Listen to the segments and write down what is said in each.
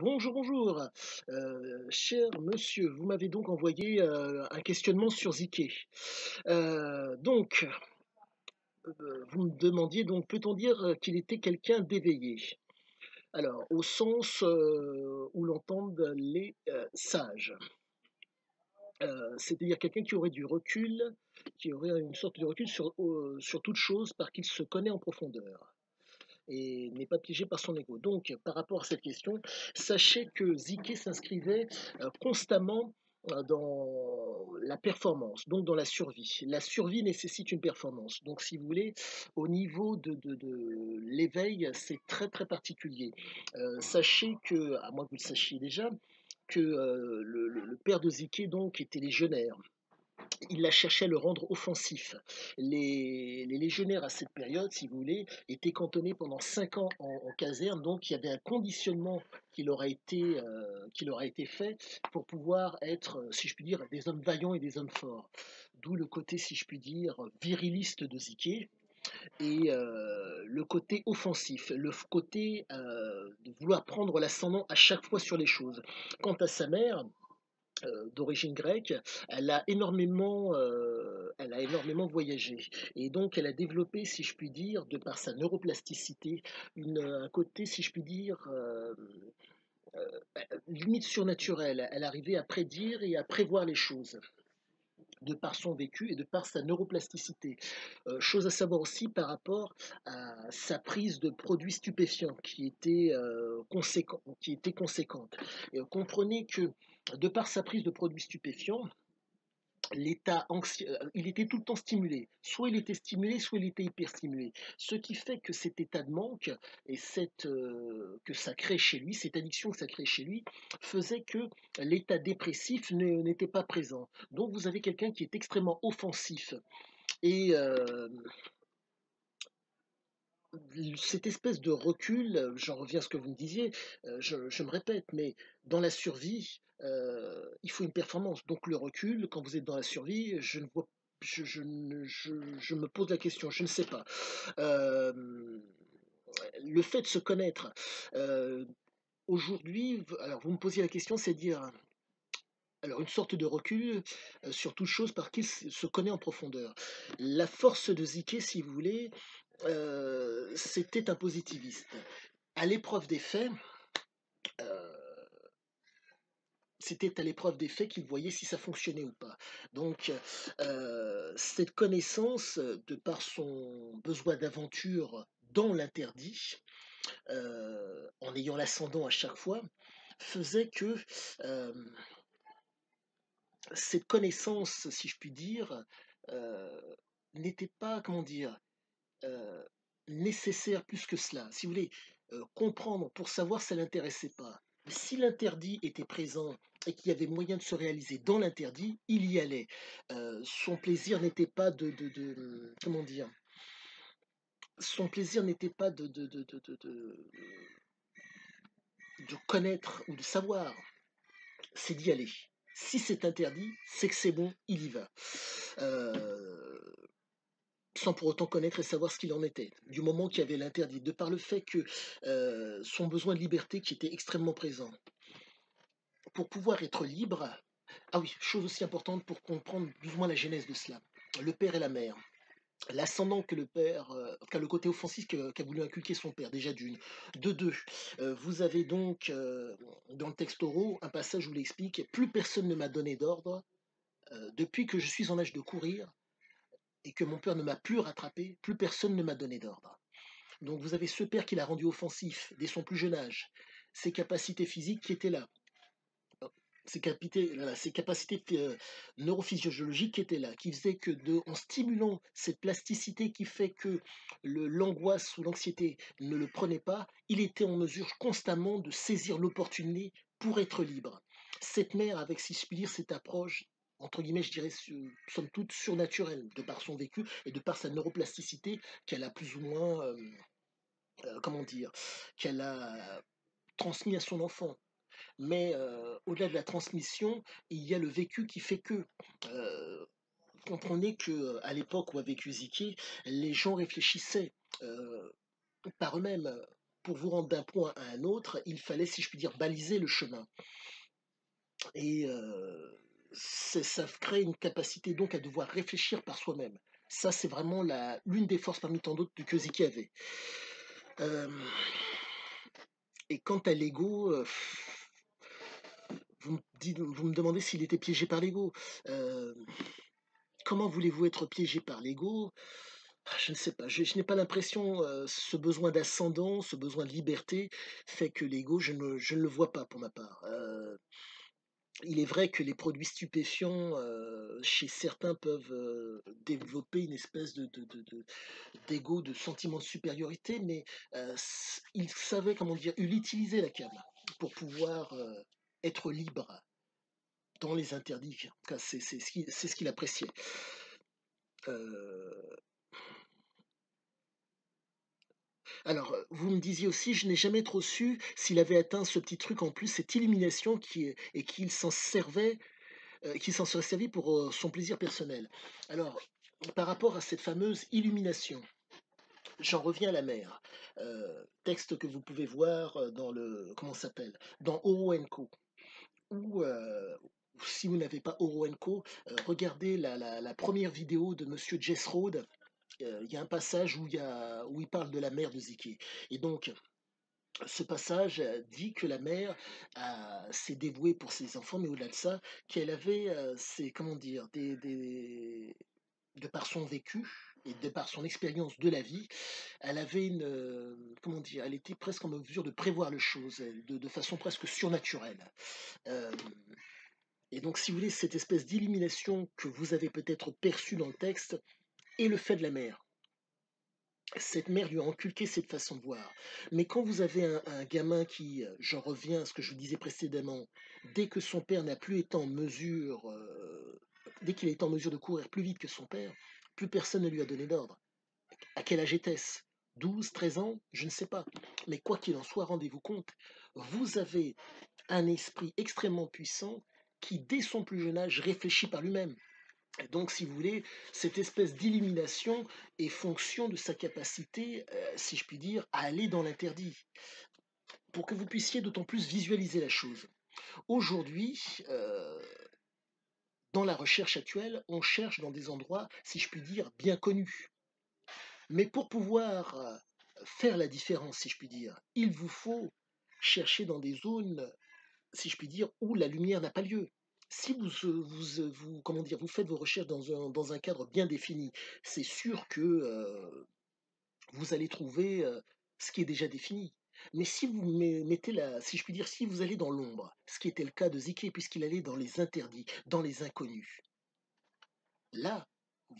Bonjour, bonjour. Cher monsieur, vous m'avez donc envoyé un questionnement sur Ziké. Donc, vous me demandiez donc, peut-on dire qu'il était quelqu'un d'éveillé? Alors, au sens où l'entendent les sages. C'est-à-dire quelqu'un qui aurait du recul, qui aurait une sorte de recul sur toute chose parce qu'il se connaît en profondeur et n'est pas piégé par son ego. Donc, par rapport à cette question, sachez que Ziké s'inscrivait constamment dans la performance, donc dans la survie. La survie nécessite une performance. Donc, si vous voulez, au niveau de l'éveil, c'est très très particulier. Sachez que, à moins que vous le sachiez déjà, que le père de Ziké donc était légionnaire. Il a cherché à le rendre offensif. Les légionnaires à cette période, si vous voulez, étaient cantonnés pendant 5 ans en caserne, donc il y avait un conditionnement qui leur a été fait pour pouvoir être, si je puis dire, des hommes vaillants et des hommes forts. D'où le côté, si je puis dire, viriliste de Ziké et le côté offensif, le côté de vouloir prendre l'ascendant à chaque fois sur les choses. Quant à sa mère, d'origine grecque, elle a énormément voyagé. Et donc, elle a développé, si je puis dire, de par sa neuroplasticité, un côté, si je puis dire, limite surnaturel. Elle arrivait à prédire et à prévoir les choses de par son vécu et de par sa neuroplasticité. Chose à savoir aussi par rapport à sa prise de produits stupéfiants qui était conséquente. Et comprenez que de par sa prise de produits stupéfiants, l'état anxieux, il était tout le temps stimulé. Soit il était stimulé, soit il était hyperstimulé. Ce qui fait que cet état de manque et que ça crée chez lui, cette addiction que ça crée chez lui, faisait que l'état dépressif n'était pas présent. Donc vous avez quelqu'un qui est extrêmement offensif. Et cette espèce de recul, j'en reviens à ce que vous me disiez, je me répète, mais dans la survie, il faut une performance. Donc le recul, quand vous êtes dans la survie, je ne vois, je me pose la question, je ne sais pas. Euh, le fait de se connaître, euh, aujourd'hui, alors vous me posiez la question, c'est dire, alors une sorte de recul sur toute chose par qui se connaît en profondeur. La force de Ziké, si vous voulez, c'était un positiviste. À l'épreuve des faits, euh, c'était à l'épreuve des faits qu'il voyait si ça fonctionnait ou pas. Donc, cette connaissance, de par son besoin d'aventure dans l'interdit, en ayant l'ascendant à chaque fois, faisait que euh, cette connaissance, si je puis dire, euh, n'était pas, comment dire, euh, nécessaire plus que cela. Si vous voulez, comprendre pour savoir, ça ne l'intéressait pas. Mais si l'interdit était présent et qu'il y avait moyen de se réaliser dans l'interdit, il y allait. Son plaisir n'était pas comment dire, son plaisir n'était pas de connaître ou de savoir, c'est d'y aller. Si c'est interdit, c'est que c'est bon, il y va. Euh, Sans pour autant connaître et savoir ce qu'il en était, du moment qu'il y avait l'interdit, de par le fait que son besoin de liberté qui était extrêmement présent. Pour pouvoir être libre, ah oui, chose aussi importante pour comprendre plus ou moins la genèse de cela, le père et la mère. L'ascendant que le père, le côté offensif qu'a voulu inculquer son père, déjà d'une. De deux, vous avez donc dans le texte oraux un passage où il explique: plus personne ne m'a donné d'ordre depuis que je suis en âge de courir et que mon père ne m'a plus rattrapé, plus personne ne m'a donné d'ordre. Donc vous avez ce père qui l'a rendu offensif dès son plus jeune âge, ses capacités physiques qui étaient là, ses capacités neurophysiologiques qui étaient là, qui faisaient que en stimulant cette plasticité qui fait que l'angoisse ou l'anxiété ne le prenait pas, il était en mesure constamment de saisir l'opportunité pour être libre. Cette mère, avec, si je puis dire, cette approche, entre guillemets, je dirais, somme toute surnaturelle, de par son vécu et de par sa neuroplasticité qu'elle a plus ou moins comment dire, qu'elle a transmis à son enfant. Mais au-delà de la transmission, il y a le vécu qui fait que. Euh, Comprenez que à l'époque où a vécu Ziki, les gens réfléchissaient par eux-mêmes. pour vous rendre d'un point à un autre, il fallait, si je puis dire, baliser le chemin. Et ça crée une capacité donc à devoir réfléchir par soi-même. Ça, c'est vraiment l'une des forces parmi tant d'autres que Ziki avait. Euh, et quant à l'ego, vous me demandez s'il était piégé par l'ego. Euh, Comment voulez-vous être piégé par l'ego? Je ne sais pas, je n'ai pas l'impression, ce besoin d'ascendant, ce besoin de liberté fait que l'ego, je ne le vois pas pour ma part. Il est vrai que les produits stupéfiants, chez certains, peuvent développer une espèce d'ego, de sentiment de supériorité, mais il savait, comment dire, il utilisait la cam pour pouvoir être libre dans les interdits. En tout cas, c'est ce qu'il appréciait. Euh, Alors, vous me disiez aussi, je n'ai jamais trop su s'il avait atteint ce petit truc en plus, cette illumination et qu'il s'en serait servi pour son plaisir personnel. Alors, par rapport à cette fameuse illumination, j'en reviens à la mer. Texte que vous pouvez voir dans le, comment ça s'appelle, dans Oro Co. Ou si vous n'avez pas Oro Co, regardez la première vidéo de Monsieur Jess Rhodes. Il y a un passage où il parle de la mère de Ziki. Et donc, ce passage dit que la mère s'est dévouée pour ses enfants, mais au-delà de ça, qu'elle avait, comment dire, de par son vécu et de par son expérience de la vie, elle avait comment dire, elle était presque en mesure de prévoir les choses, de façon presque surnaturelle. Euh, et donc, si vous voulez, cette espèce d'illumination que vous avez peut-être perçue dans le texte est le fait de la mère. Cette mère lui a inculqué cette façon de voir. Mais quand vous avez un gamin qui, j'en reviens à ce que je vous disais précédemment, dès que son père n'a plus été en mesure, dès qu'il est en mesure de courir plus vite que son père, plus personne ne lui a donné d'ordre. À quel âge était-ce? 12, 13 ans? Je ne sais pas. Mais quoi qu'il en soit, rendez-vous compte, vous avez un esprit extrêmement puissant qui, dès son plus jeune âge, réfléchit par lui-même. Et donc, si vous voulez, cette espèce d'illumination est fonction de sa capacité, si je puis dire, à aller dans l'interdit, pour que vous puissiez d'autant plus visualiser la chose. Aujourd'hui, dans la recherche actuelle, on cherche dans des endroits, si je puis dire, bien connus. Mais pour pouvoir faire la différence, si je puis dire, il vous faut chercher dans des zones, si je puis dire, où la lumière n'a pas lieu. Si comment dire, vous faites vos recherches dans un cadre bien défini, c'est sûr que vous allez trouver ce qui est déjà défini. Mais si vous mettez si je puis dire, si vous allez dans l'ombre, ce qui était le cas de Ziki, puisqu'il allait dans les interdits, dans les inconnus, là,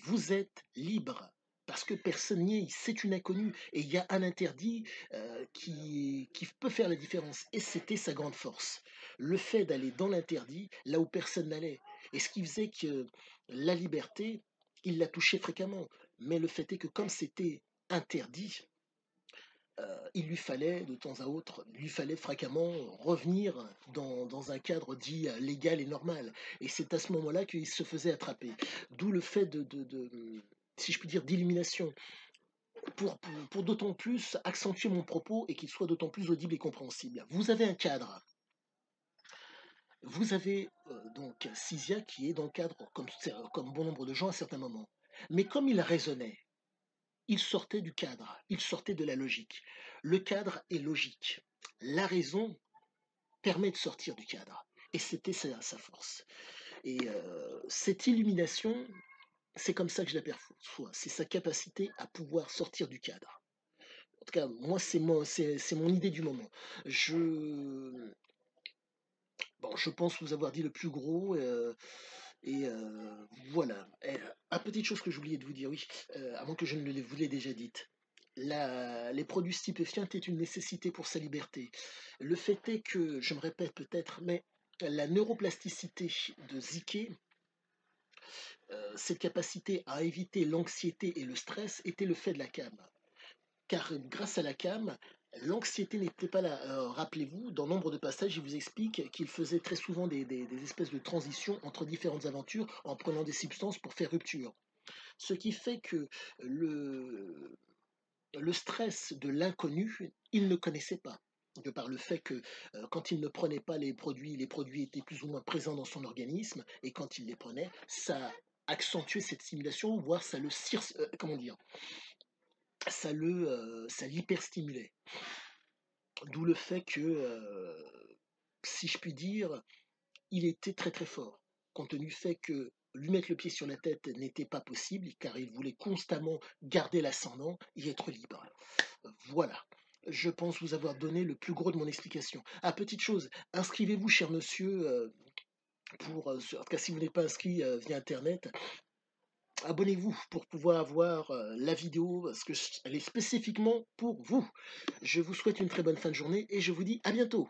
vous êtes libre. Parce que personne n'y est, c'est une inconnue. Et il y a un interdit qui peut faire la différence. Et c'était sa grande force. Le fait d'aller dans l'interdit, là où personne n'allait. Et ce qui faisait que la liberté, il la touchait fréquemment. Mais le fait est que comme c'était interdit, il lui fallait de temps à autre, il lui fallait fréquemment revenir dans un cadre dit légal et normal. Et c'est à ce moment-là qu'il se faisait attraper. D'où le fait si je puis dire, d'illumination, pour d'autant plus accentuer mon propos et qu'il soit d'autant plus audible et compréhensible. Vous avez un cadre. Vous avez donc Cisia qui est dans le cadre, comme bon nombre de gens à certains moments. Mais comme il raisonnait, il sortait du cadre, il sortait de la logique. Le cadre est logique. La raison permet de sortir du cadre. Et c'était sa force. Et cette illumination, c'est comme ça que je l'aperçois. C'est sa capacité à pouvoir sortir du cadre. En tout cas, moi, c'est mon idée du moment. Bon, je pense vous avoir dit le plus gros. Et voilà. Petite chose que j'oubliais de vous dire, oui, avant que je ne vous l'ai déjà dite. Les produits stupéfiants étaient une nécessité pour sa liberté. Le fait est que, je me répète peut-être, mais la neuroplasticité de Zike, cette capacité à éviter l'anxiété et le stress, était le fait de la cam. Car grâce à la cam, l'anxiété n'était pas là. Rappelez-vous, dans nombre de passages, il vous explique qu'il faisait très souvent des espèces de transitions entre différentes aventures en prenant des substances pour faire rupture. Ce qui fait que le, le stress de l'inconnu, il ne connaissait pas. De par le fait que quand il ne prenait pas les produits étaient plus ou moins présents dans son organisme, et quand il les prenait, ça accentuait cette stimulation, voire comment dire, ça l'hyperstimulait. D'où le fait que, si je puis dire, il était très très fort, compte tenu du fait que lui mettre le pied sur la tête n'était pas possible, car il voulait constamment garder l'ascendant et être libre. Voilà. Je pense vous avoir donné le plus gros de mon explication. Ah, petite chose, inscrivez-vous, cher monsieur, en tout cas si vous n'êtes pas inscrit via Internet, abonnez-vous pour pouvoir avoir la vidéo, parce que elle est spécifiquement pour vous. Je vous souhaite une très bonne fin de journée et je vous dis à bientôt.